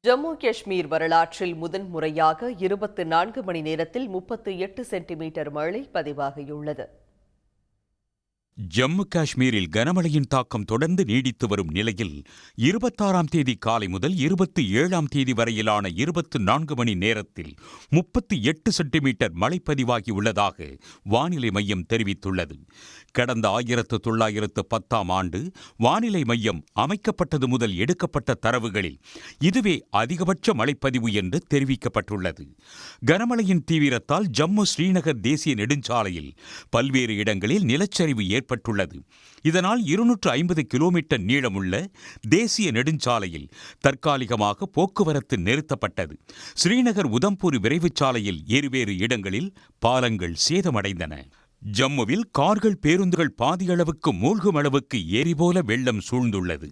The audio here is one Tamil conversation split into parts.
ஜம்மு காஷ்மீர் வரலாற்றில் முதன்முறையாக 24 மணி நேரத்தில் 38 சென்டிமீட்டர் மழை பதிவாகியுள்ளது. ஜம்மு காஷ்மீரில் கனமழையின் தாக்கம் தொடர்ந்து நீடித்து வரும் நிலையில் 26ஆம் தேதி காலை முதல் 27ஆம் தேதி வரையிலான 24 மணி நேரத்தில் 38 சென்டிமீட்டர் மழை பதிவாகியுள்ளதாக வானிலை மையம் தெரிவித்துள்ளது. கடந்த 1910ஆம் ஆண்டு வானிலை மையம் அமைக்கப்பட்டது முதல் எடுக்கப்பட்ட தரவுகளில் இதுவே அதிகபட்ச மழைப்பதிவு என்று தெரிவிக்கப்பட்டுள்ளது. கனமழையின் தீவிரத்தால் ஜம்மு ஸ்ரீநகர் தேசிய நெடுஞ்சாலையில் பல்வேறு இடங்களில் நிலச்சரிவு ஏற்பட்டுள்ளது. இதனால் 250 கிலோமீட்டர் நீளமுள்ள தேசிய நெடுஞ்சாலையில் தற்காலிகமாக போக்குவரத்து நிறுத்தப்பட்டது. ஸ்ரீநகர் உதம்பூர் விரைவுச் சாலையில் இருவேறு இடங்களில் பாலங்கள் சேதமடைந்தன. ஜம்முவில் கார்கள் பேருந்துகள் பாதியளவுக்கு மூழ்கும் அளவுக்கு ஏரி போல வெள்ளம் சூழ்ந்துள்ளது.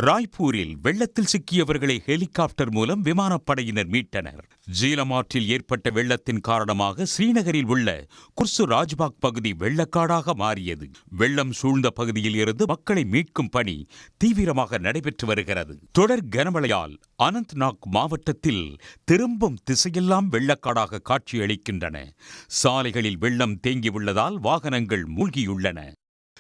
ராய்ப்பூரில் வெள்ளத்தில் சிக்கியவர்களை ஹெலிகாப்டர் மூலம் விமானப்படையினர் மீட்டனர். ஜீலம் ஆற்றில் ஏற்பட்ட வெள்ளத்தின் காரணமாக ஸ்ரீநகரில் உள்ள குர்சு ராஜ்பாக் பகுதி வெள்ளக்காடாக மாறியது. வெள்ளம் சூழ்ந்த பகுதியில் இருந்து மக்களை மீட்கும் பணி தீவிரமாக நடைபெற்று வருகிறது. தொடர் கனமழையால் அனந்த்நாக் மாவட்டத்தில் திரும்பும் திசையெல்லாம் வெள்ளக்காடாக காட்சியளிக்கின்றன. சாலைகளில் வெள்ளம் தேங்கியுள்ளதால் வாகனங்கள் மூழ்கியுள்ளன.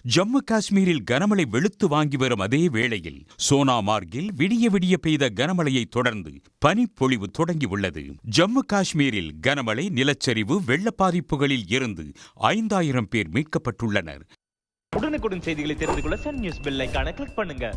ஜம்மு காஷ்மீரில் கனமழை வெளுத்து வாங்கி வரும் அதே வேளையில் சோனாமார்கில் விடிய விடிய பெய்த கனமழையை தொடர்ந்து பனிப்பொழிவு தொடங்கியுள்ளது. ஜம்மு காஷ்மீரில் கனமழை, நிலச்சரிவு, வெள்ள பாதிப்புகளில் இருந்து 5000 பேர் மீட்கப்பட்டுள்ளனர். உடனுக்குடன் செய்திகளை தெரிந்து கொள்ள சன் நியூஸ் பெல் ஐகானை கிளிக் பண்ணுங்க.